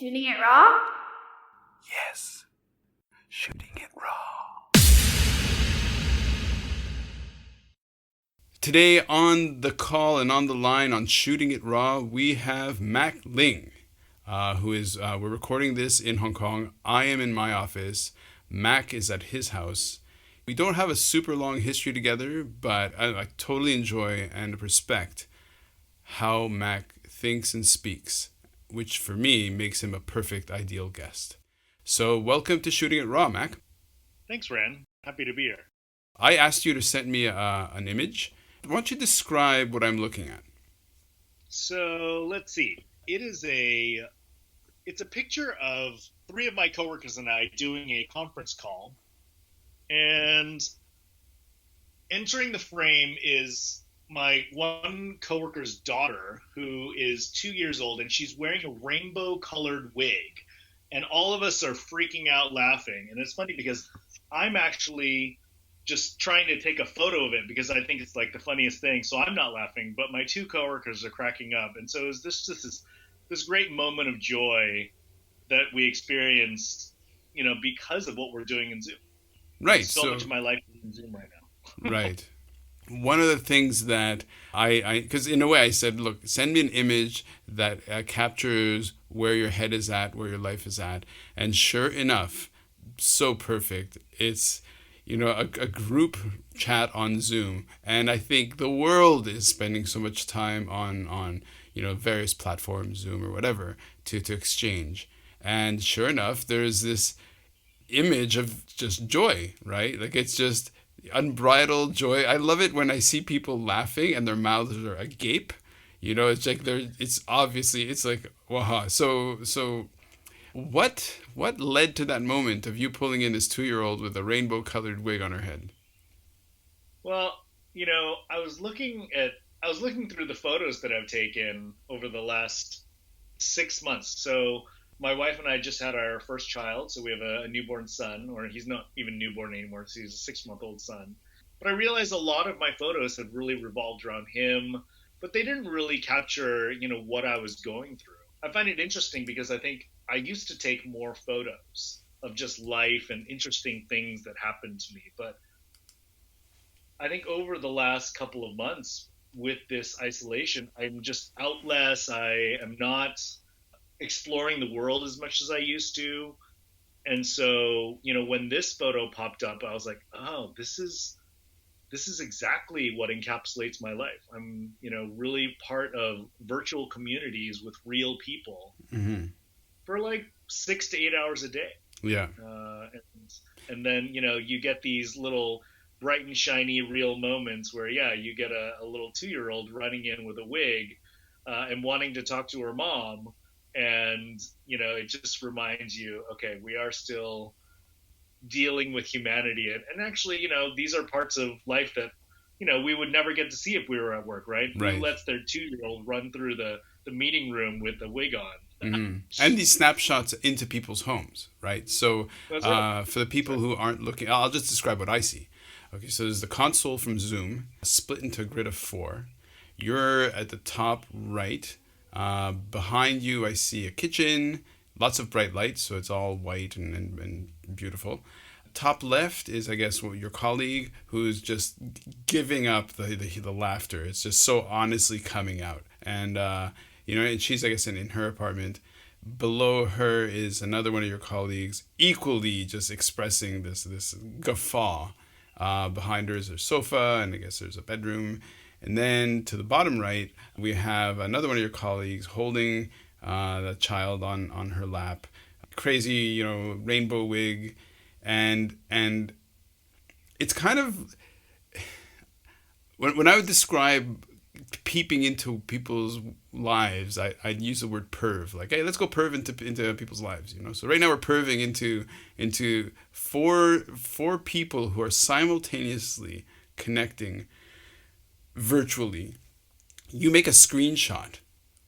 Shooting it raw? Yes, shooting it raw. Today on the call and on the line on Shooting It Raw, we have Mac Ling, who is, we're recording this in Hong Kong. I am in my office. Mac is at his house. We don't have a super long history together, but I totally enjoy and respect how Mac thinks and speaks, which for me makes him a perfect ideal guest. So welcome to Shooting It Raw, Mac. Thanks, Ran. Happy to be here. I asked you to send me an image. Why don't you describe what I'm looking at? So let's see. It's a picture of three of my coworkers and I doing a conference call, and entering the frame is my one coworker's daughter, who is 2 years old, and she's wearing a rainbow-colored wig, and all of us are freaking out laughing. And it's funny because I'm actually just trying to take a photo of it because I think it's like the funniest thing. So I'm not laughing, but my two coworkers are cracking up. And so it's this great moment of joy that we experienced, because of what we're doing in Zoom. Right. So much of my life is in Zoom right now. Right. One of the things that because in a way I said, look, send me an image that captures where your head is at, where your life is at. And sure enough, so perfect. It's, a group chat on Zoom. And I think the world is spending so much time on various platforms, Zoom or whatever, to exchange. And sure enough, there's this image of just joy, right? Like it's just unbridled joy. I love it when I see people laughing and their mouths are agape. It's like it's like, wow. So what led to that moment of you pulling in this 2-year-old with a rainbow colored wig on her head? Well, I was looking through the photos that I've taken over the last 6 months. So my wife and I just had our first child, so we have a newborn son, or he's not even newborn anymore, so he's a 6-month-old son. But I realized a lot of my photos had really revolved around him, but they didn't really capture, what I was going through. I find it interesting because I think I used to take more photos of just life and interesting things that happened to me. But I think over the last couple of months with this isolation, I'm just out less. I am not exploring the world as much as I used to. And so, when this photo popped up, I was like, oh, this is exactly what encapsulates my life. I'm, really part of virtual communities with real people for like 6 to 8 hours a day. Yeah. And then, you get these little bright and shiny real moments where, you get a little 2-year-old running in with a wig and wanting to talk to her mom. And, it just reminds you, okay, we are still dealing with humanity. And actually, these are parts of life that, we would never get to see if we were at work, right? Right. Who lets their 2-year-old run through the meeting room with a wig on? Mm-hmm. And these snapshots into people's homes, right? So Right. For the people who aren't looking, I'll just describe what I see. Okay, so there's the console from Zoom, split into a grid of 4. You're at the top right. Behind you, I see a kitchen, lots of bright lights, so it's all white and beautiful. Top left is, I guess, your colleague who's just giving up the laughter. It's just so honestly coming out. And, and she's, I guess, in her apartment. Below her is another one of your colleagues, equally just expressing this guffaw. Behind her is a sofa, and I guess there's a bedroom. And then to the bottom right, we have another one of your colleagues holding the child on her lap. Crazy, rainbow wig. And it's kind of, when I would describe peeping into people's lives, I'd use the word perv. Like, hey, let's go perv into people's lives, So right now we're perving into four people who are simultaneously connecting virtually. You make a screenshot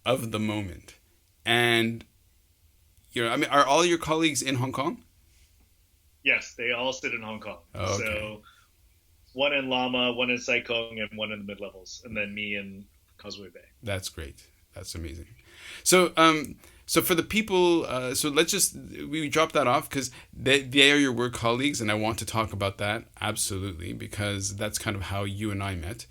of the moment, and are all your colleagues in Hong Kong? Yes, they all sit in Hong Kong. Oh, okay. So one in Lama, one in Sai Kung, and one in the mid-levels, and then me in Causeway Bay. That's great. That's amazing. So So for the people, so let's just we drop that off because they are your work colleagues, and I want to talk about that absolutely because that's kind of how you and I met.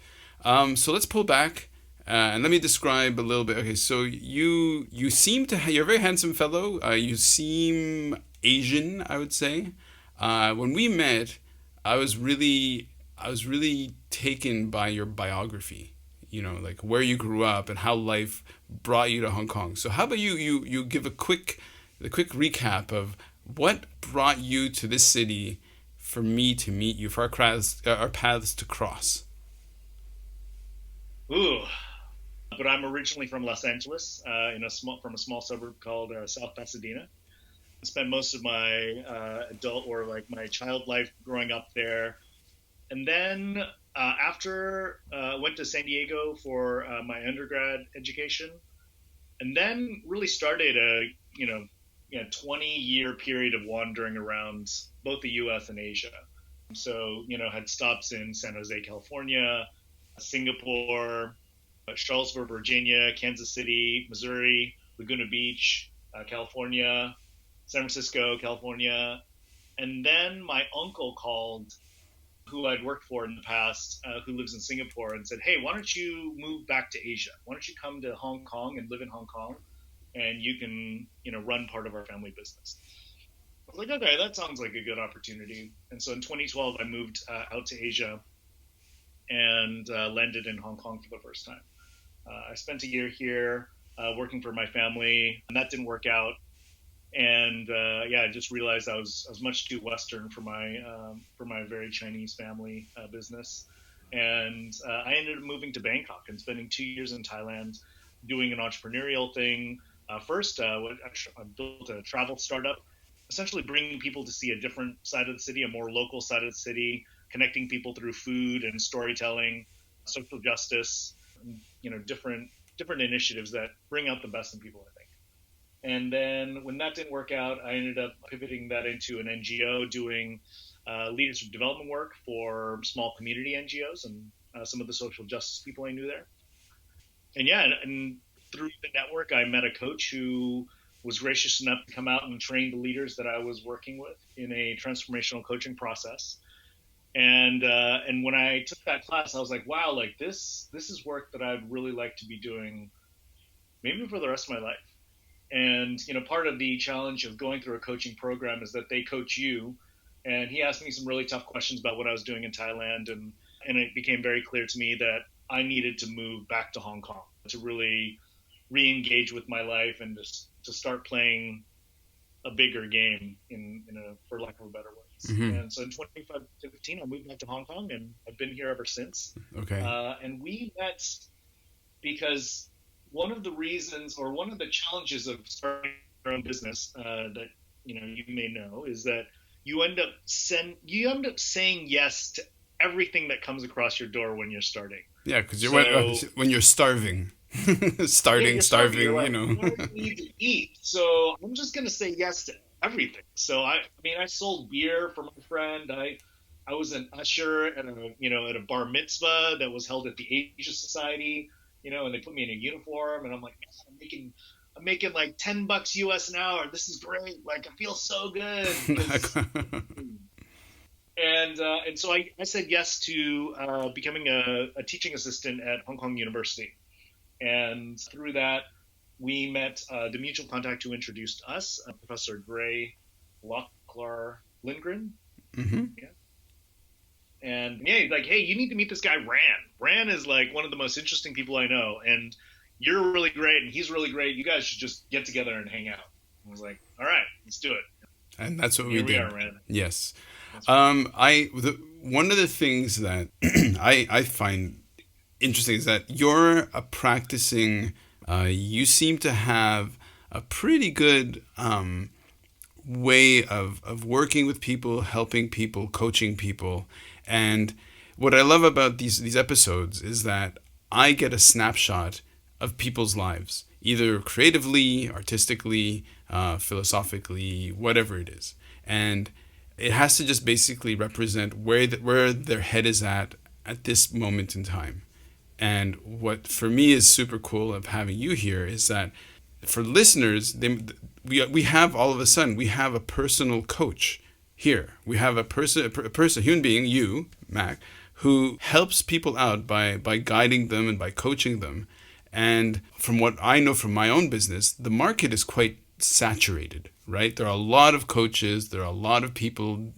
So let's pull back and let me describe a little bit. Okay, so you seem to you're a very handsome fellow. You seem Asian, I would say. When we met, I was really taken by your biography. Like where you grew up and how life brought you to Hong Kong. So how about you give the quick recap of what brought you to this city for me to meet you, for our paths to cross. Ooh, but I'm originally from Los Angeles, from a small suburb called South Pasadena. I spent most of my adult or like my child life growing up there, and then after went to San Diego for my undergrad education, and then really started a 20-year period of wandering around both the U.S. and Asia. So had stops in San Jose, California, Singapore, Charlottesville, Virginia, Kansas City, Missouri, Laguna Beach, California, San Francisco, California. And then my uncle called, who I'd worked for in the past, who lives in Singapore, and said, hey, why don't you move back to Asia? Why don't you come to Hong Kong and live in Hong Kong, and you can run part of our family business. I was like, okay, that sounds like a good opportunity. And so in 2012, I moved out to Asia and landed in Hong Kong for the first time. I spent a year here working for my family, and that didn't work out. And I just realized I was much too Western for my very Chinese family business. And I ended up moving to Bangkok and spending 2 years in Thailand doing an entrepreneurial thing. First, I built a travel startup, essentially bringing people to see a different side of the city, a more local side of the city, connecting people through food and storytelling, social justice, different initiatives that bring out the best in people, I think. And then when that didn't work out, I ended up pivoting that into an NGO doing leadership development work for small community NGOs and some of the social justice people I knew there. And through the network, I met a coach who was gracious enough to come out and train the leaders that I was working with in a transformational coaching process. And when I took that class, I was like, wow, like this is work that I'd really like to be doing maybe for the rest of my life. And, part of the challenge of going through a coaching program is that they coach you. And he asked me some really tough questions about what I was doing in Thailand. And it became very clear to me that I needed to move back to Hong Kong to really re-engage with my life and just to start playing a bigger game for lack of a better words. Mm-hmm. And so in 2015, I moved back to Hong Kong, and I've been here ever since. Okay. And we met because one of the reasons or one of the challenges of starting your own business that you may know is that you end up saying yes to everything that comes across your door when you're starting. Yeah, because when you're starving. starving, like, what do you need to eat? So I'm just gonna say yes to everything. So I sold beer for my friend. I was an usher at a bar mitzvah that was held at the Asia Society. And they put me in a uniform, and I'm like, man, I'm making like $10 US an hour. This is great. Like, I feel so good. And so I said yes to becoming a teaching assistant at Hong Kong University. And through that, we met the mutual contact who introduced us, Professor Gray Locklar Lindgren. Mm-hmm. Yeah. And he's like, hey, you need to meet this guy, Ran. Ran is like one of the most interesting people I know. And you're really great, and he's really great. You guys should just get together and hang out. I was like, all right, let's do it. And that's what we did. Here we are, Ran. Yes. One of the things that I find interesting is that you're a practicing, you seem to have a pretty good way of working with people, helping people, coaching people. And what I love about these episodes is that I get a snapshot of people's lives, either creatively, artistically, philosophically, whatever it is. And it has to just basically represent where their head is at this moment in time. And what for me is super cool of having you here is that for listeners, we have all of a sudden we have a personal coach here. We have a human being, you, Mac, who helps people out by guiding them and by coaching them. And from what I know from my own business, the market is quite saturated, right? There are a lot of coaches, there are a lot of people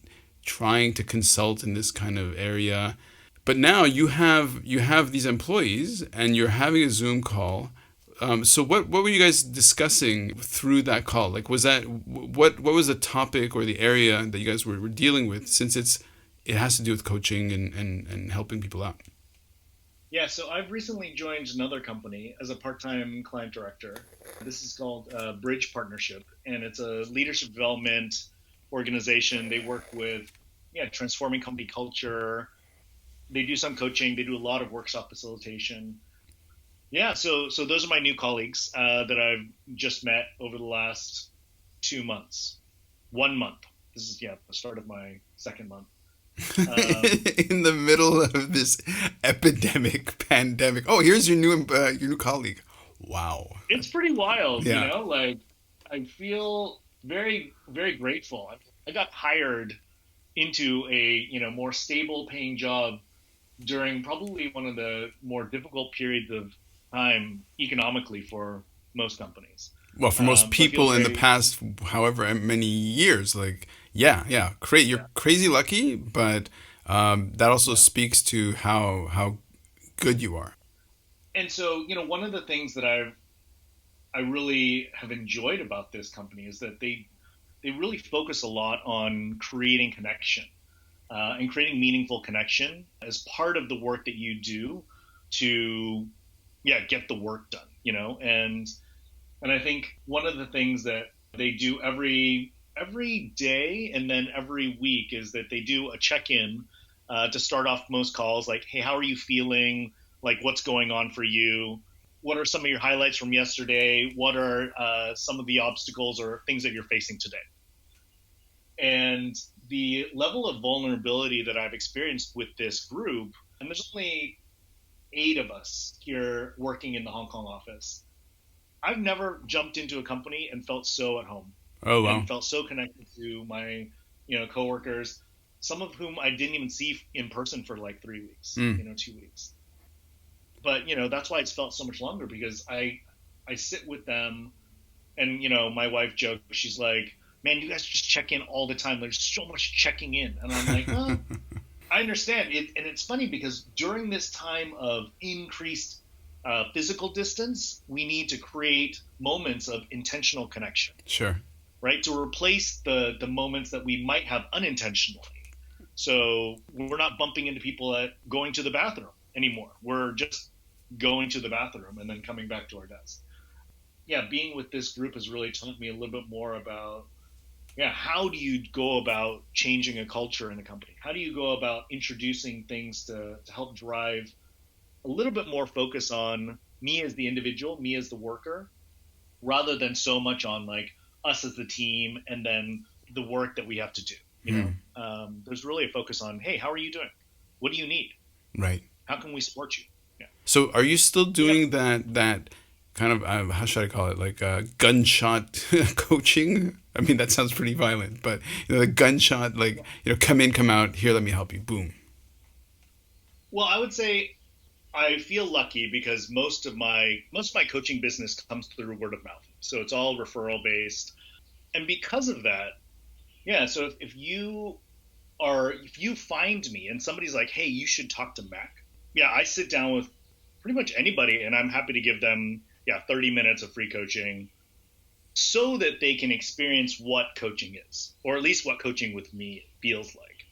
trying to consult in this kind of area. But now you have these employees and you're having a Zoom call. So what were you guys discussing through that call? Like, was that what was the topic or the area that you guys were dealing with, since it has to do with coaching and helping people out? Yeah, so I've recently joined another company as a part-time client director. This is called Bridge Partnership, and it's a leadership development organization. They work with transforming company culture. They do some coaching. They do a lot of workshop facilitation. Yeah, so those are my new colleagues that I've just met over the last 2 months. 1 month. This is the start of my second month. In the middle of this pandemic. Oh, here's your new colleague. Wow. It's pretty wild, Yeah. Like, I feel very, very grateful. I got hired into a more stable paying job during probably one of the more difficult periods of time economically for most companies. Well, for most people in the past, however many years, like, yeah. You're crazy lucky, but that also speaks to how good you are. And so, one of the things that I really have enjoyed about this company is that they really focus a lot on creating connection and creating meaningful connection as part of the work that you do to get the work done, and I think one of the things that they do every day and then every week is that they do a check-in to start off most calls, like, hey, how are you feeling? Like, what's going on for you? What are some of your highlights from yesterday? What are some of the obstacles or things that you're facing today? And the level of vulnerability that I've experienced with this group, and there's only 8 of us here working in the Hong Kong office. I've never jumped into a company and felt so at home. Oh, wow. And felt so connected to my, coworkers, some of whom I didn't even see in person for like 3 weeks, 2 weeks. But, that's why it's felt so much longer, because I sit with them and, my wife jokes, she's like, man, you guys just check in all the time. There's so much checking in. And I'm like, well, I understand it. And it's funny because during this time of increased physical distance, we need to create moments of intentional connection. Sure. Right? To replace the moments that we might have unintentionally. So we're not bumping into people at going to the bathroom anymore. We're just going to the bathroom and then coming back to our desk. Yeah, being with this group has really taught me a little bit more about, how do you go about changing a culture in a company? How do you go about introducing things to help drive a little bit more focus on me as the individual, me as the worker, rather than so much on like us as the team and then the work that we have to do. There's really a focus on, hey, how are you doing? What do you need? Right. How can we support you? Yeah. So are you still doing that kind of, how should I call it, like gunshot coaching? I mean, that sounds pretty violent, but the gunshot, like, come in, come out, here, let me help you, boom. Well, I would say I feel lucky because most of my coaching business comes through word of mouth. So it's all referral based. And because of that, so if you find me and somebody's like, hey, you should talk to Mac. Yeah, I sit down with pretty much anybody and I'm happy to give them 30 minutes of free coaching so that they can experience what coaching is, or at least what coaching with me feels like.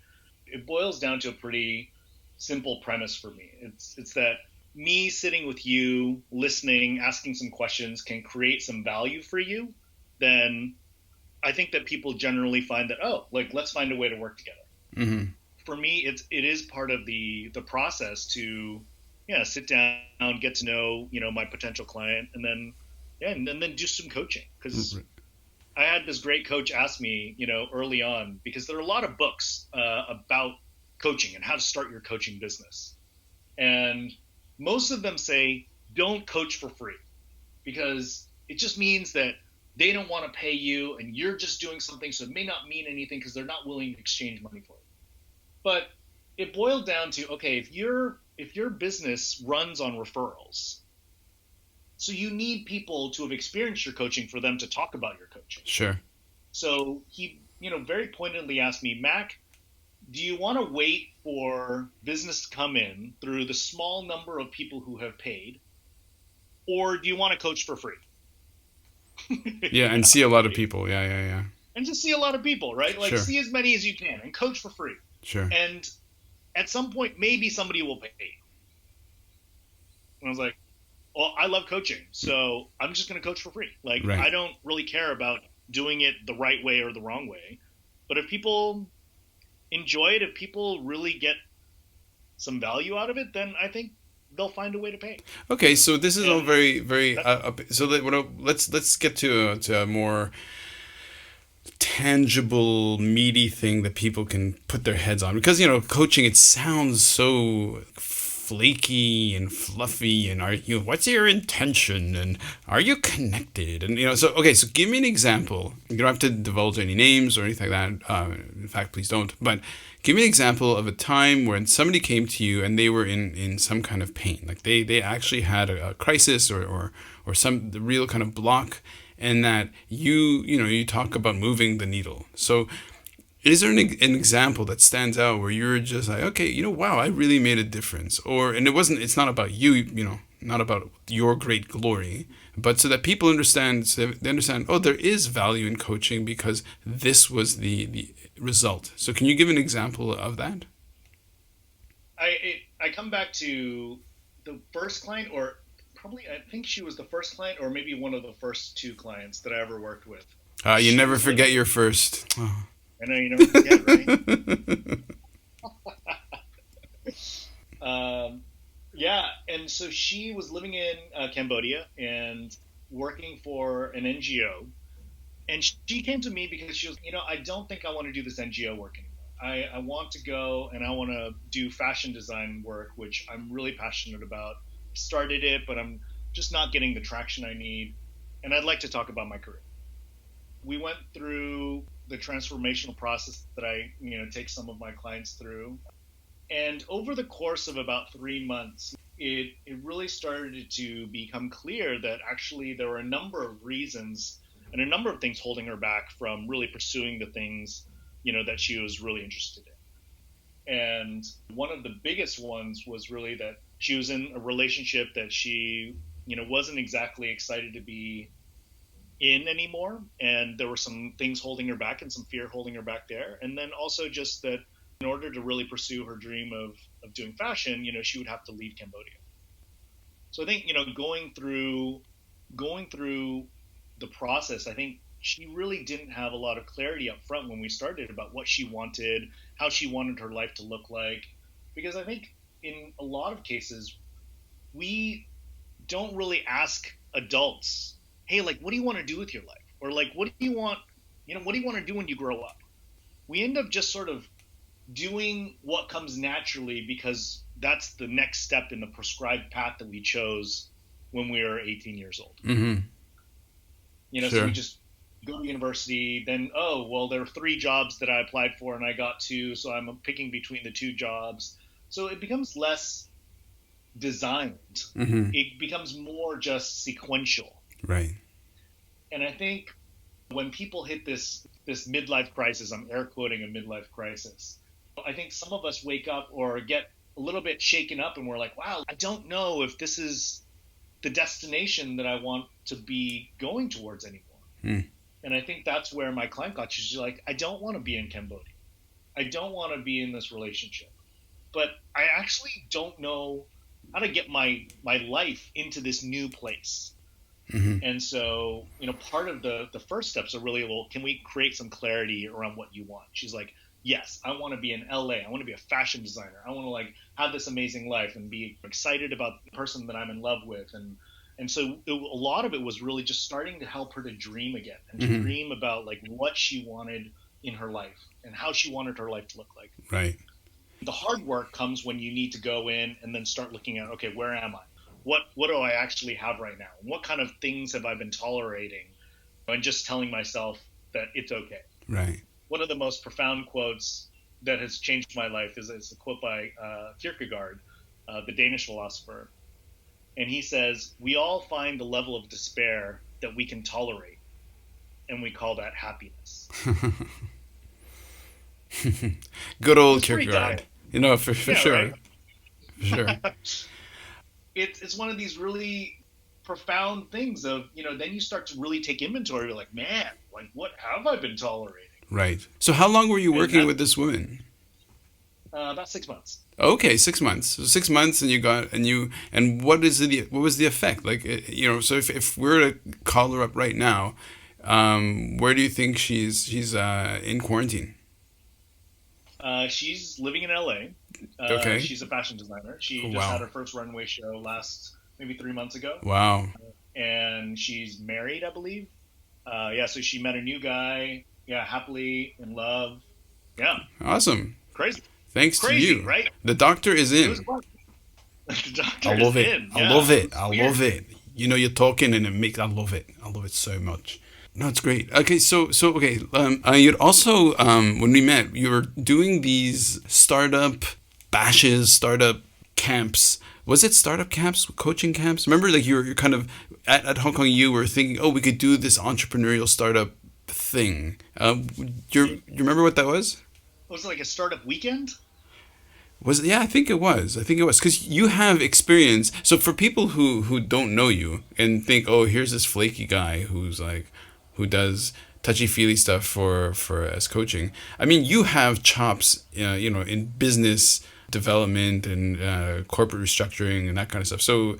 It boils down to a pretty simple premise for me. It's that me sitting with you, listening, asking some questions can create some value for you. Then I think that people generally find that, let's find a way to work together. Mm-hmm. For me, it is part of the process to sit down, get to know my potential client, and then and then do some coaching. Because I had this great coach ask me early on, because there are a lot of books about coaching and how to start your coaching business, and most of them say don't coach for free, because it just means that they don't want to pay you and you're just doing something, so it may not mean anything because they're not willing to exchange money for it. But it boiled down to, okay, if your business runs on referrals, so you need people to have experienced your coaching for them to talk about your coaching. Sure. So he, very pointedly asked me, Mac, do you want to wait for business to come in through the small number of people who have paid, or do you want to coach for free? Yeah, and see a lot of people. Yeah. And just see a lot of people, right? Like, Sure. see as many as you can and coach for free. Sure. And at some point, maybe somebody will pay you. And I was like, well, I love coaching, so I'm just going to coach for free. Like, Right. I don't really care about doing it the right way or the wrong way. But if people enjoy it, if people really get some value out of it, then I think they'll find a way to pay. Okay, so this is all very, very. So let's get to a more tangible, meaty thing that people can put their heads on, because coaching, it sounds so flaky and fluffy, and what's your intention, and are you connected, and so give me an example. You don't have to divulge any names or anything like that. In fact, please don't. But give me an example of a time when somebody came to you and they were in some kind of pain, like they actually had a crisis or some the real kind of block, and that you talk about moving the needle. So is there an example that stands out where you're just like, okay, wow, I really made a difference? And it's not about you, not about your great glory, but so that people understand, oh, there is value in coaching because this was the result. So can you give an example of that? I come back to the first client, or probably I think she was the first client, or maybe one of the first two clients that I ever worked with. You never forget your first. Oh. I know you never forget, right? Yeah, and so she was living in Cambodia and working for an NGO, and she came to me because she was, I don't think I want to do this NGO work anymore. I want to go and I want to do fashion design work, which I'm really passionate about. Started it, but I'm just not getting the traction I need, and I'd like to talk about my career. We went through the transformational process that I, take some of my clients through. And over the course of about 3 months, it really started to become clear that actually there were a number of reasons and a number of things holding her back from really pursuing the things, that she was really interested in. And one of the biggest ones was really that she was in a relationship that she, wasn't exactly excited to be in anymore, and there were some things holding her back and some fear holding her back there. And then also just that in order to really pursue her dream of doing fashion, she would have to leave Cambodia. So I think, going through the process, I think she really didn't have a lot of clarity up front when we started about what she wanted, how she wanted her life to look like. Because I think in a lot of cases, we don't really ask adults, hey, like, what do you want to do with your life? Or like, what do you want to do when you grow up? We end up just sort of doing what comes naturally because that's the next step in the prescribed path that we chose when we were 18 years old. Mm-hmm. Sure. So we just go to university, then, oh, well, there are 3 jobs that I applied for and I got 2, so I'm picking between the 2 jobs. So it becomes less designed. Mm-hmm. It becomes more just sequential. Right. And I think when people hit this midlife crisis, I'm air quoting a midlife crisis, I think some of us wake up or get a little bit shaken up and we're like, wow, I don't know if this is the destination that I want to be going towards anymore. Mm. And I think that's where my client got. She's like, I don't want to be in Cambodia. I don't want to be in this relationship. But I actually don't know how to get my life into this new place. Mm-hmm. And so, part of the first steps are really, well, can we create some clarity around what you want? She's like, yes, I want to be in LA. I want to be a fashion designer. I want to like have this amazing life and be excited about the person that I'm in love with. And so a lot of it was really just starting to help her to dream again and to Mm-hmm. dream about like what she wanted in her life and how she wanted her life to look like. Right. The hard work comes when you need to go in and then start looking at, okay, where am I? what do I actually have right now? What kind of things have I been tolerating? And just telling myself that it's okay. Right. One of the most profound quotes that has changed my life is a quote by Kierkegaard, the Danish philosopher. And he says, we all find a level of despair that we can tolerate, and we call that happiness. Good old It's pretty Kierkegaard. dire. You know, for sure. Right? For sure. It's one of these really profound things of, then you start to really take inventory. You're like, man, like, what have I been tolerating? Right. So how long were you working with this woman? About 6 months. Okay, 6 months. So 6 months, and what was the effect? Like, so if we were to call her up right now, where do you think she's in quarantine? She's living in LA. Okay. She's a fashion designer. She just had her first runway show maybe 3 months ago. Wow. And she's married, I believe. So she met a new guy. Yeah, happily in love. Yeah. Awesome. Crazy. Thanks to you. Right? The doctor is in. The doctor I love is it. in. I love it. I love it. You're talking and I love it. I love it so much. No, it's great. Okay, so okay. You'd also when we met, you were doing these startup bashes, startup camps. Was it startup camps, coaching camps? Remember, like you're kind of at Hong Kong. You were thinking, oh, we could do this entrepreneurial startup thing. You remember what that was? Was it like a startup weekend? Was it? Yeah, I think it was. Because you have experience. So for people who don't know you and think, oh, here's this flaky guy who does touchy-feely stuff for as coaching. I mean, you have chops, in business development and corporate restructuring and that kind of stuff. So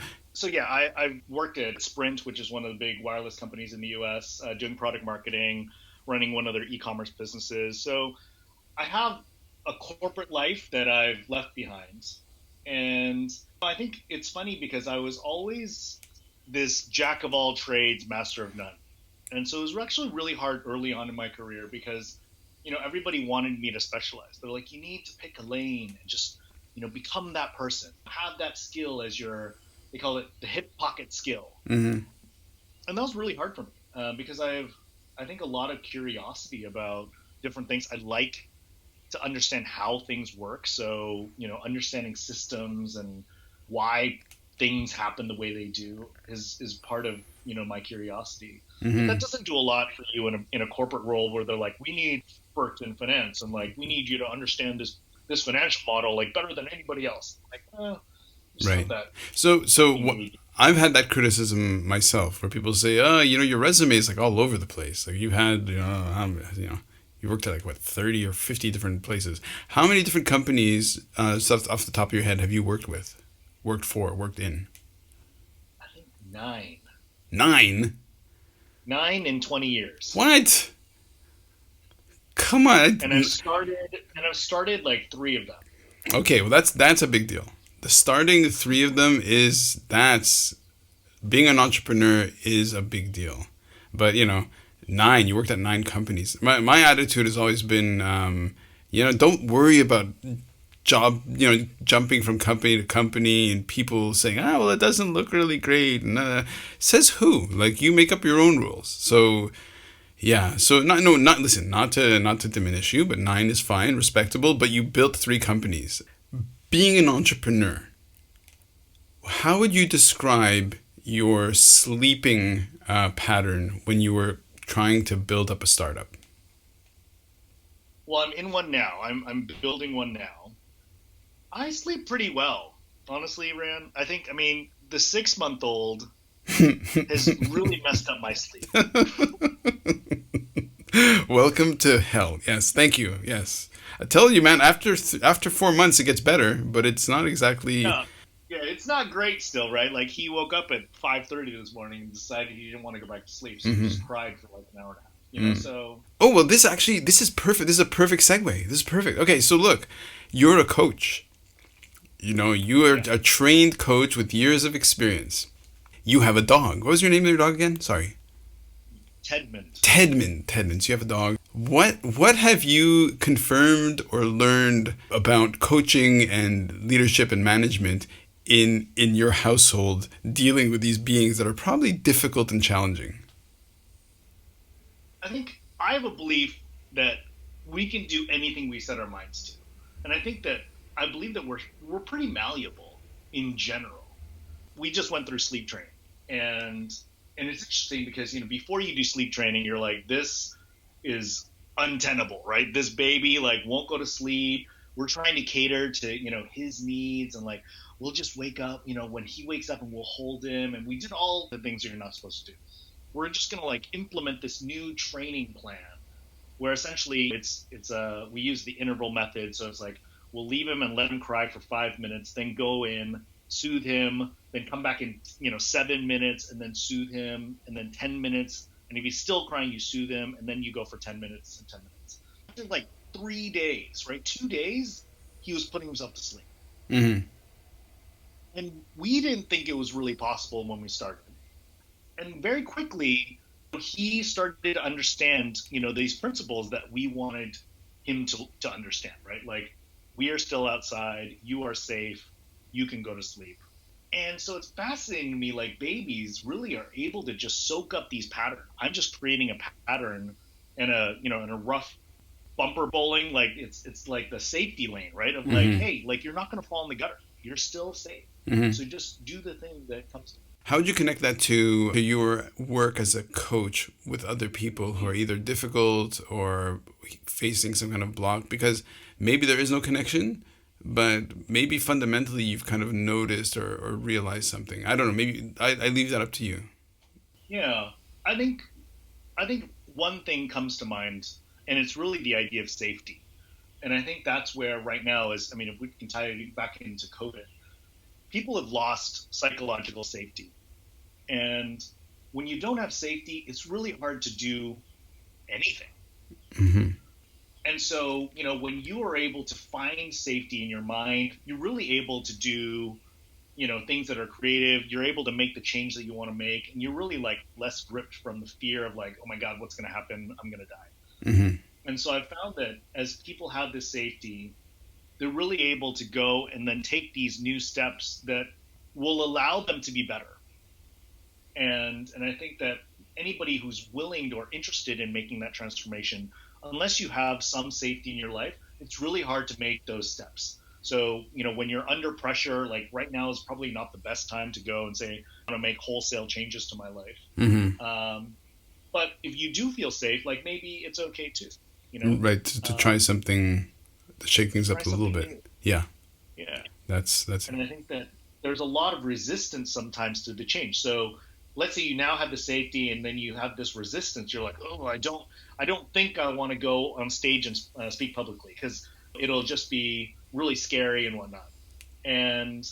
yeah, I worked at Sprint, which is one of the big wireless companies in the U.S., doing product marketing, running one of their e-commerce businesses. So I have a corporate life that I've left behind. And I think it's funny because I was always this jack of all trades, master of none. And so it was actually really hard early on in my career because, everybody wanted me to specialize. They're like, you need to pick a lane and just, become that person. Have that skill as they call it the hip pocket skill. Mm-hmm. And that was really hard for me because I think a lot of curiosity about different things. I like to understand how things work. So, understanding systems and why things happen the way they do is part of, my curiosity. Mm-hmm. That doesn't do a lot for you in a corporate role where they're like, we need experts in finance and like, we need you to understand this financial model like better than anybody else. Like, right. So I've had that criticism myself where people say, your resume is like all over the place. Like you had, you worked at 30 or 50 different places. How many different companies, stuff off the top of your head, have you worked in? I think 9. 9? 9 in 20 years. What? Come on. And I've started like 3 of them. Okay, well that's a big deal. The starting 3 of them that's being an entrepreneur is a big deal. But 9, you worked at 9 companies. My attitude has always been, don't worry about jumping from company to company and people saying, well, it doesn't look really great. And, says who? Like you make up your own rules. So, yeah. So not to diminish you, but 9 is fine, respectable. But you built 3 companies. Being an entrepreneur, how would you describe your sleeping pattern when you were trying to build up a startup? Well, I'm in one now. I'm building one now. I sleep pretty well, honestly, Ran. The 6-month-old has really messed up my sleep. Welcome to hell. Yes, thank you. Yes, I tell you, man. After 4 months, it gets better, but it's not exactly. No. Yeah, it's not great still, right? Like he woke up at 5:30 this morning and decided he didn't want to go back to sleep, so he just cried for like an hour and a half. So. Oh well, this is perfect. This is a perfect segue. This is perfect. Okay, so look, you're a coach. You are a trained coach with years of experience. You have a dog. What was your name of your dog again? Sorry. Tedman. So you have a dog. What have you confirmed or learned about coaching and leadership and management in your household dealing with these beings that are probably difficult and challenging? I think I have a belief that we can do anything we set our minds to. And I believe that we're pretty malleable in general. We just went through sleep training, and it's interesting because before you do sleep training, you're like, this is untenable, right? This baby won't go to sleep. We're trying to cater to his needs, and we'll just wake up when he wakes up, and we'll hold him, and we did all the things that you're not supposed to do. We're just gonna implement this new training plan where essentially we use the interval method. So it's we'll leave him and let him cry for 5 minutes, then go in, soothe him, then come back in 7 minutes, and then soothe him, and then 10 minutes. And if he's still crying, you soothe him, and then you go for 10 minutes and 10 minutes. After 3 days, right? 2 days, he was putting himself to sleep. Mm-hmm. And we didn't think it was really possible when we started. And very quickly, he started to understand, these principles that we wanted him to understand, right? We are still outside, you are safe, you can go to sleep. And so it's fascinating to me, babies really are able to just soak up these patterns. I'm just creating a pattern in a rough bumper bowling, it's like the safety lane, right? Of hey, you're not going to fall in the gutter. You're still safe. Mm-hmm. So just do the thing that comes to you. How would you connect that to your work as a coach with other people who are either difficult or facing some kind of block? Because maybe there is no connection, but maybe fundamentally you've kind of noticed or realized something. I don't know. Maybe I leave that up to you. Yeah, I think one thing comes to mind, and it's really the idea of safety. And I think that's where right now is, if we can tie it back into COVID, people have lost psychological safety. And when you don't have safety, it's really hard to do anything. Mm-hmm. And so, when you are able to find safety in your mind, you're really able to do, things that are creative. You're able to make the change that you want to make. And you're really less gripped from the fear of oh my God, what's going to happen? I'm going to die. Mm-hmm. And so I've found that as people have this safety, they're really able to go and then take these new steps that will allow them to be better. And I think that anybody who's willing or interested in making that transformation, unless you have some safety in your life, it's really hard to make those steps. So, when you're under pressure, right now is probably not the best time to go and say, I'm going to make wholesale changes to my life. Mm-hmm. But if you do feel safe, maybe it's okay too. Right, to try something, to shake things up a little bit. New. Yeah. That's. And I think that there's a lot of resistance sometimes to the change. So let's say you now have the safety, and then you have this resistance. You're like, oh, I don't think I want to go on stage and speak publicly because it'll just be really scary and whatnot. And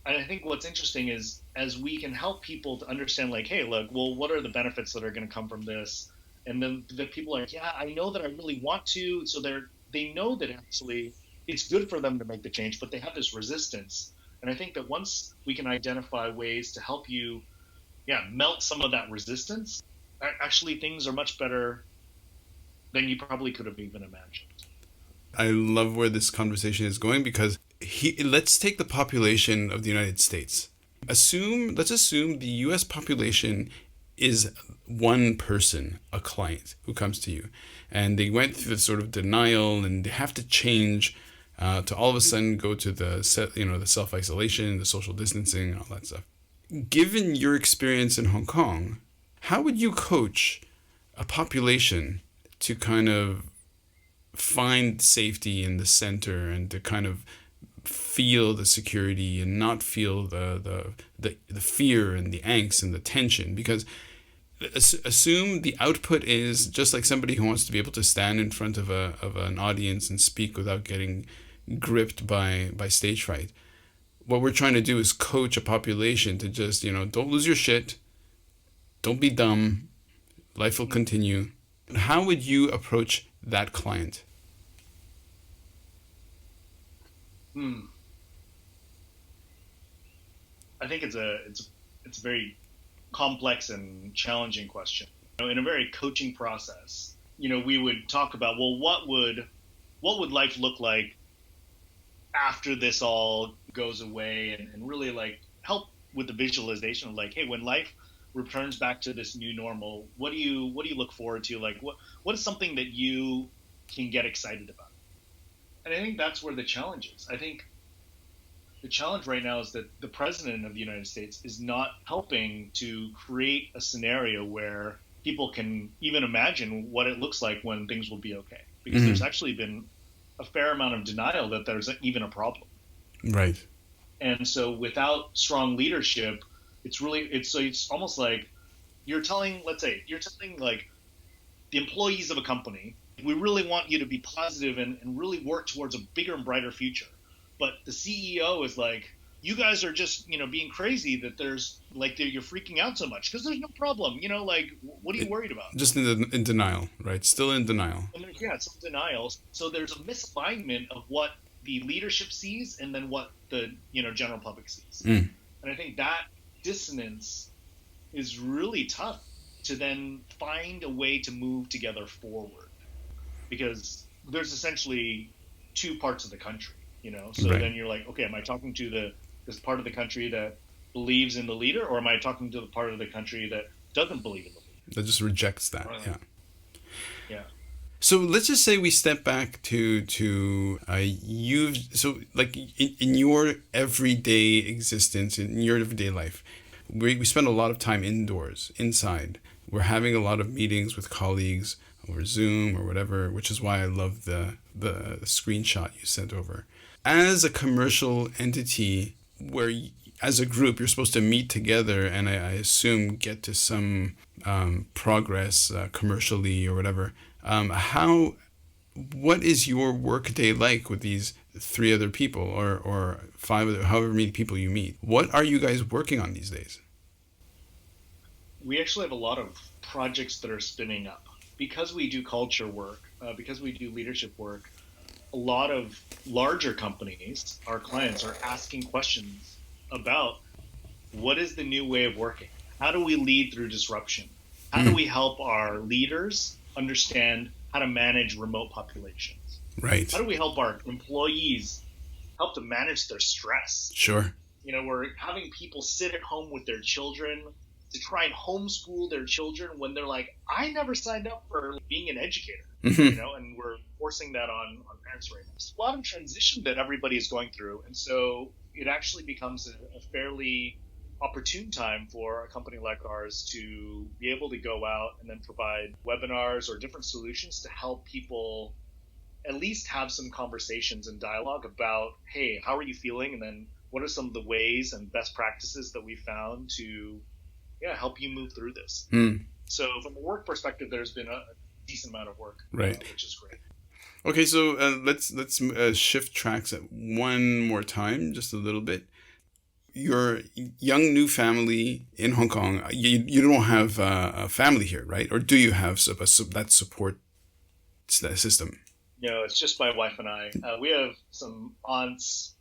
I think what's interesting is as we can help people to understand, hey, look, well, what are the benefits that are going to come from this? And then the people are, yeah, I know that I really want to. So they know that actually it's good for them to make the change, but they have this resistance. And I think that once we can identify ways to help you, melt some of that resistance, actually things are much better than you probably could have even imagined. I love where this conversation is going because let's take the population of the United States. Let's assume the U.S. population is one person, a client who comes to you, and they went through the sort of denial, and they have to change to all of a sudden go to the self-isolation, the social distancing, and all that stuff. Given your experience in Hong Kong, how would you coach a population to kind of find safety in the center and to kind of feel the security and not feel the fear and the angst and the tension? Because assume the output is just like somebody who wants to be able to stand in front of an audience and speak without getting gripped by stage fright. What we're trying to do is coach a population to just, don't lose your shit, don't be dumb, life will continue. How would you approach that client? I think it's a very complex and challenging question. In a very coaching process, we would talk about, well, what would life look like after this all goes away, and really like help with the visualization of like, hey, when life returns back to this new normal, what do you look forward to? Like what is something that you can get excited about? And I think that's where the challenge is. I think the challenge right now is that the president of the United States is not helping to create a scenario where people can even imagine what it looks like when things will be okay. Because there's actually been a fair amount of denial that there's even a problem. Right. And so without strong leadership, it's almost like you're telling like the employees of a company, we really want you to be positive and really work towards a bigger and brighter future. But the CEO is like, you guys are just, being crazy that there's like you're freaking out so much because there's no problem. Like, what are you worried about? Just in denial, right? Still in denial. And it's in denial. So there's a misalignment of what the leadership sees and then what the general public sees. And I think that dissonance is really tough to then find a way to move together forward, because there's essentially two parts of the country. So right. Then you're like, okay, am I talking to this part of the country that believes in the leader, or am I talking to the part of the country that doesn't believe in the leader? That just rejects that. Yeah. So let's just say we step back to you. So like in your everyday existence, in your everyday life, we spend a lot of time indoors, inside. We're having a lot of meetings with colleagues over Zoom or whatever, which is why I love the screenshot you sent over. As a commercial entity, where as a group you're supposed to meet together and I assume get to some progress commercially or whatever, what is your workday like with these 3 other people or 5 other, however many people you meet? What are you guys working on these days? We actually have a lot of projects that are spinning up. Because we do culture work, because we do leadership work, a lot of larger companies, our clients, are asking questions about what is the new way of working? How do we lead through disruption? How do we help our leaders understand how to manage remote populations? Right. How do we help our employees help to manage their stress? Sure. We're having people sit at home with their children to try and homeschool their children when they're like, I never signed up for being an educator, and we're forcing that on parents right now. It's a lot of transition that everybody is going through. And so it actually becomes a fairly opportune time for a company like ours to be able to go out and then provide webinars or different solutions to help people at least have some conversations and dialogue about, hey, how are you feeling? And then what are some of the ways and best practices that we found to help you move through this. So from a work perspective, there's been a decent amount of work, right, which is great. Okay, so let's shift tracks at one more time, just a little bit. Your young new family in Hong Kong, you don't have a family here, right? Or do you have that support system? No, it's just my wife and I. We have some aunts.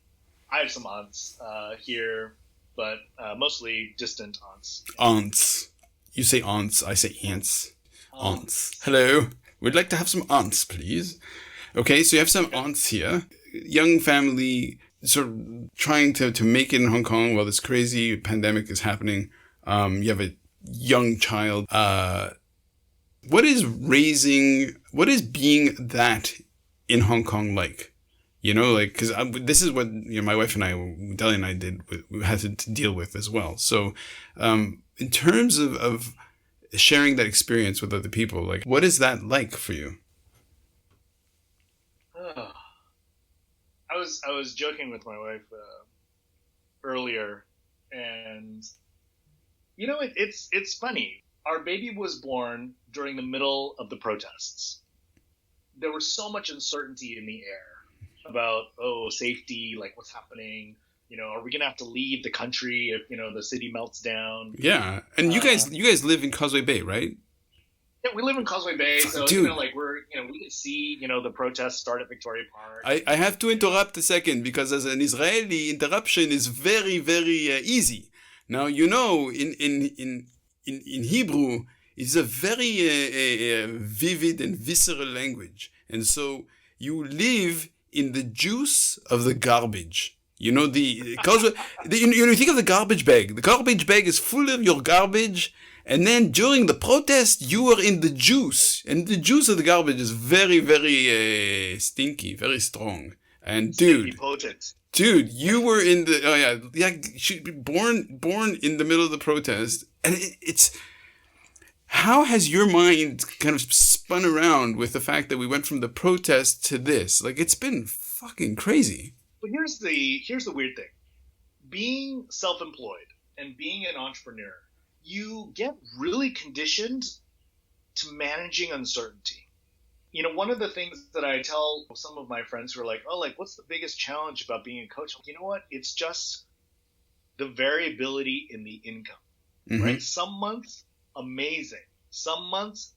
I have some aunts here, but mostly distant aunts. Aunts. You say aunts, I say aunts. Aunts. Hello. We'd like to have some aunts, please. Okay, so you have some aunts here. Young family, sort of trying to make it in Hong Kong while this crazy pandemic is happening. You have a young child. What is being that in Hong Kong like? Because this is what my wife and I, Deli and I we had to deal with as well. So in terms of sharing that experience with other people, like, what is that like for you? I was joking with my wife earlier, and it's funny. Our baby was born during the middle of the protests. There was so much uncertainty in the air about safety, like what's happening. Are we gonna have to leave the country if the city melts down? Yeah, and you guys live in Causeway Bay, right? Yeah, we live in Causeway Bay, so Dude. we can see the protests start at Victoria Park. I have to interrupt a second, because as an Israeli, interruption is very, very easy. Now in Hebrew, it's a very vivid and visceral language, and so you live in the juice of the garbage. You know, it goes with, you think of the garbage bag. The garbage bag is full of your garbage. And then during the protest, you were in the juice. And the juice of the garbage is very, very stinky, very strong. And dude, you were in the, oh yeah, born in the middle of the protest. And it's, how has your mind kind of spun around with the fact that we went from the protest to this? Like, it's been fucking crazy. But here's the weird thing. Being self-employed and being an entrepreneur, you get really conditioned to managing uncertainty. You know, one of the things that I tell some of my friends who are like, oh, like, what's the biggest challenge about being a coach? You know what? It's just the variability in the income, right? Some months, amazing. Some months,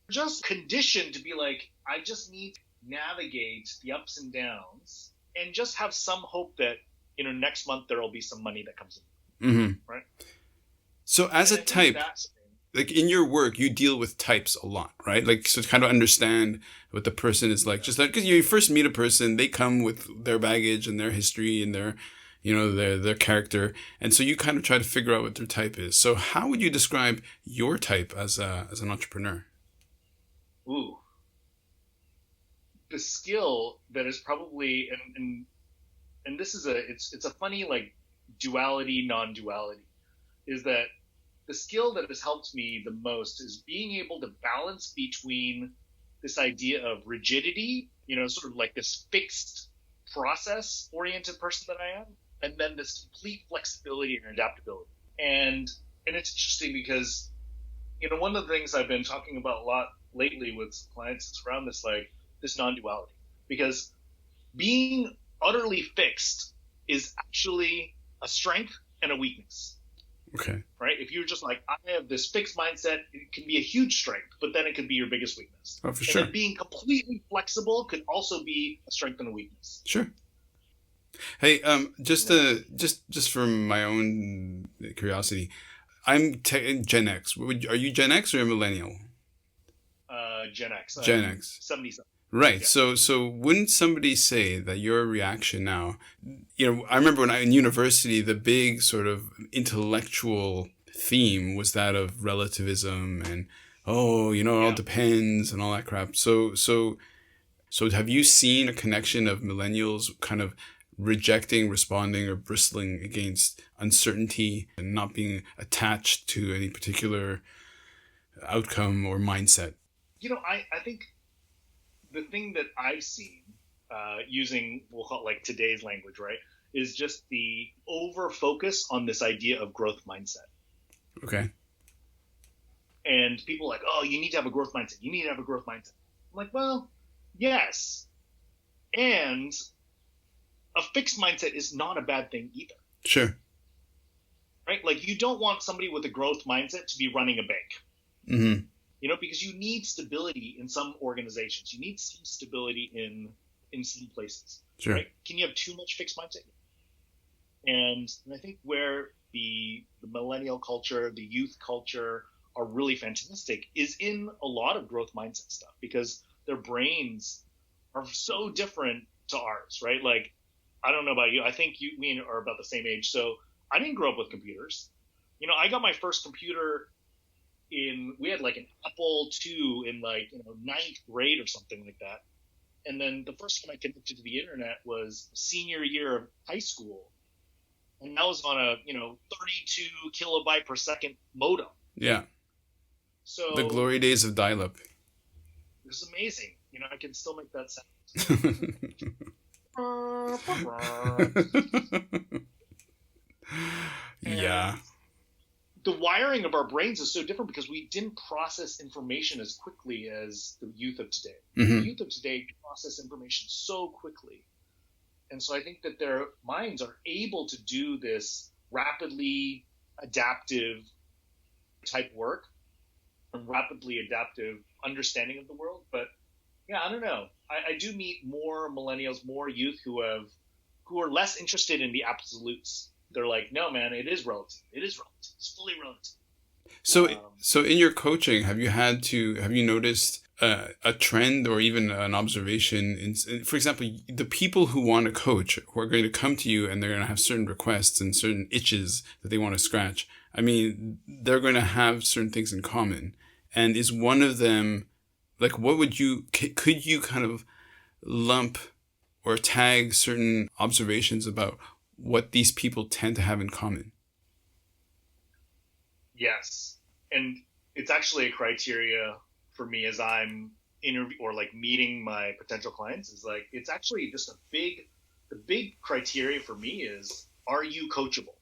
just conditioned to be like, I just need to navigate the ups and downs and just have some hope that, you know, next month there will be some money that comes in, right? So as a type, like in your work, you deal with types a lot, right? Like, so to kind of understand what the person is like, just like, because you first meet a person, they come with their baggage and their history and their, you know, their character. And so you kind of try to figure out what their type is. So how would you describe your type as an entrepreneur? Ooh. The skill that is probably, and this is it's a funny, like, duality, non-duality, is that the skill that has helped me the most is being able to balance between this idea of rigidity, you know, sort of like this fixed process-oriented person that I am, and then this complete flexibility and adaptability. And it's interesting because, you know, one of the things I've been talking about a lot lately with clients is around this, like, this non-duality. Because being utterly fixed is actually a strength and a weakness. Okay. Right? If you're just like, I have this fixed mindset, it can be a huge strength, but then it could be your biggest weakness. Oh, for sure. And then being completely flexible could also be a strength and a weakness. Sure. Hey, just from my own curiosity, I'm Gen X. Are you Gen X or a millennial? Gen X. Gen X. 77. Right. Yeah. So wouldn't somebody say that your reaction now, you know, I remember when in university, the big sort of intellectual theme was that of relativism and, oh, you know, it all depends and all that crap. So have you seen a connection of millennials kind of rejecting, responding, or bristling against uncertainty and not being attached to any particular outcome or mindset? You know, I think the thing that I've seen, using, we'll call it like today's language, right, is just the over focus on this idea of growth mindset. Okay. And people are like, oh, you need to have a growth mindset. You need to have a growth mindset. I'm like, well, yes. And a fixed mindset is not a bad thing either. Sure. Right? Like, you don't want somebody with a growth mindset to be running a bank. Mm-hmm. You know, because you need stability in some organizations. You need some stability in some places. Sure. Right? Can you have too much fixed mindset? And I think where the millennial culture, the youth culture are really fantastic is in a lot of growth mindset stuff, because their brains are so different to ours, right? Like, I don't know about you. I think we are about the same age. So I didn't grow up with computers. You know, I got my first computer we had like an Apple II in, like, you know, 9th grade or something like that. And then the first time I connected to the internet was senior year of high school. And that was on a, you know, 32 kilobyte per second modem. Yeah. So the glory days of dial-up. This is amazing. You know, I can still make that sound. Yeah. The wiring of our brains is so different because we didn't process information as quickly as the youth of today. Mm-hmm. The youth of today process information so quickly. And so I think that their minds are able to do this rapidly adaptive type work and rapidly adaptive understanding of the world. But yeah, I don't know. I do meet more millennials, more youth who are less interested in the absolutes. They're like, no, man, it is relative. It is relative. It's fully relative. So in your coaching, have you noticed a trend or even an observation for example, the people who want to coach, who are going to come to you and they're going to have certain requests and certain itches that they want to scratch. I mean, they're going to have certain things in common. And is one of them, like, could you kind of lump or tag certain observations about what these people tend to have in common? Yes. And it's actually a criteria for me as I'm meeting my potential clients, is like, it's actually just the big criteria for me is, are you coachable?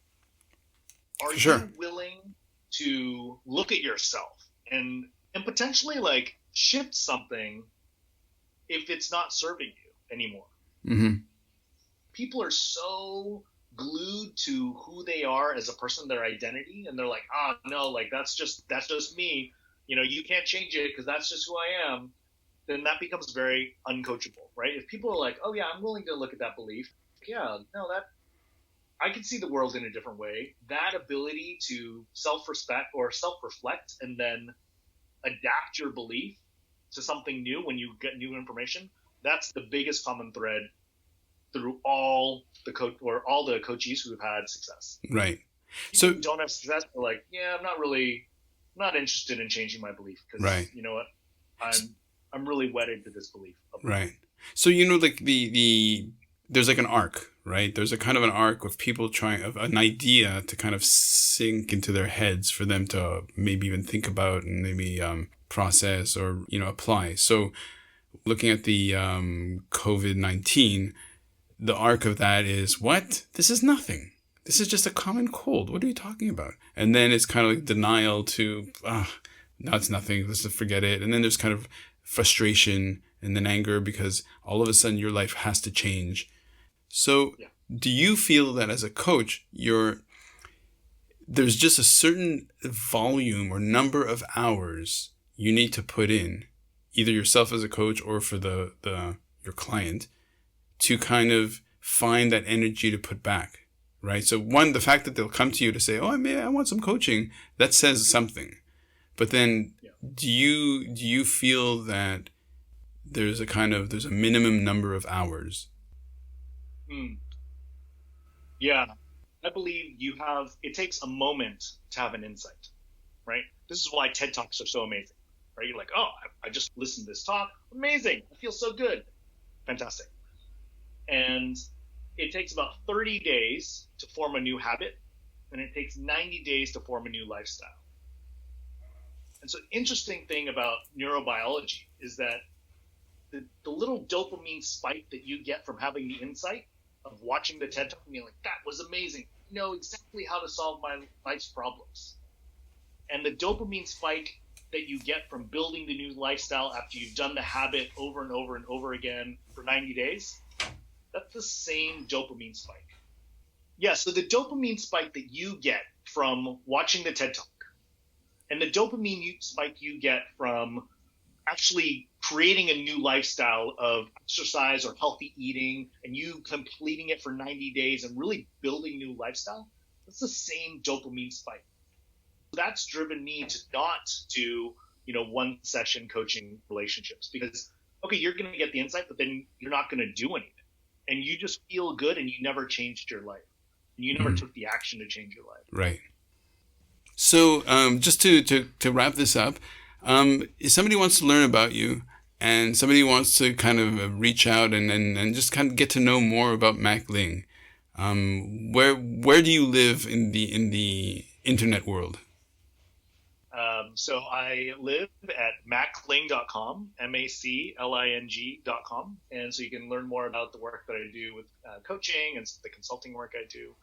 Are you willing to look at yourself and potentially like shift something if it's not serving you anymore? Mm-hmm. People are so glued to who they are as a person, their identity, and they're like, no, like that's just me. You can't change it because that's just who I am. Then that becomes very uncoachable, right? If people are like, oh yeah, I'm willing to look at that belief. Yeah, no, that I can see the world in a different way. That ability to self-respect or self-reflect and then adapt your belief to something new when you get new information, that's the biggest common thread through all the coachees who have had success. Right. People who don't have success are like, yeah, I'm not interested in changing my belief because you know what, I'm really wedded to this belief. Right. So like there's like an arc, right? There's a kind of an arc of people of an idea to kind of sink into their heads for them to maybe even think about and maybe process or apply. So looking at the COVID-19, the arc of that is, what? This is nothing. This is just a common cold. What are you talking about? And then it's kind of like denial to, no, it's nothing. Let's just forget it. And then there's kind of frustration and then anger because all of a sudden your life has to change. So do you feel that as a coach, there's just a certain volume or number of hours you need to put in, either yourself as a coach or for your client, to kind of find that energy to put back? Right. So one, the fact that they'll come to you to say, oh, I want some coaching, that says something. But then do you feel that there's a minimum number of hours? Yeah. I believe it takes a moment to have an insight, right? This is why TED Talks are so amazing, right? You're like, oh, I just listened to this talk. Amazing. I feel so good. Fantastic. And it takes about 30 days to form a new habit, and it takes 90 days to form a new lifestyle. And so the interesting thing about neurobiology is that the little dopamine spike that you get from having the insight of watching the TED Talk and being like, that was amazing. I know exactly how to solve my life's problems. And the dopamine spike that you get from building the new lifestyle after you've done the habit over and over and over again for 90 days, that's the same dopamine spike. Yeah, so the dopamine spike that you get from watching the TED Talk and the dopamine spike you get from actually creating a new lifestyle of exercise or healthy eating and you completing it for 90 days and really building a new lifestyle, that's the same dopamine spike. That's driven me to not do, one session coaching relationships because, okay, you're going to get the insight, but then you're not going to do anything. And you just feel good and you never changed your life. And you never took the action to change your life. Right. So just to wrap this up, if somebody wants to learn about you and somebody wants to kind of reach out and just kind of get to know more about Mac Ling, where do you live in the internet world? So I live at macling.com, MACLING.com. And so you can learn more about the work that I do with coaching and the consulting work I do.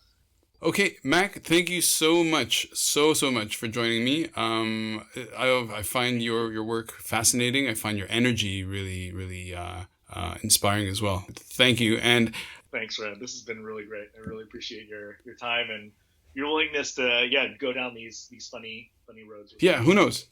Okay, Mac, thank you so much for joining me. I find your work fascinating. I find your energy really, really inspiring as well. Thank you. And thanks, Ran. This has been really great. I really appreciate your time and your willingness to go down these funny roads. Yeah, who knows?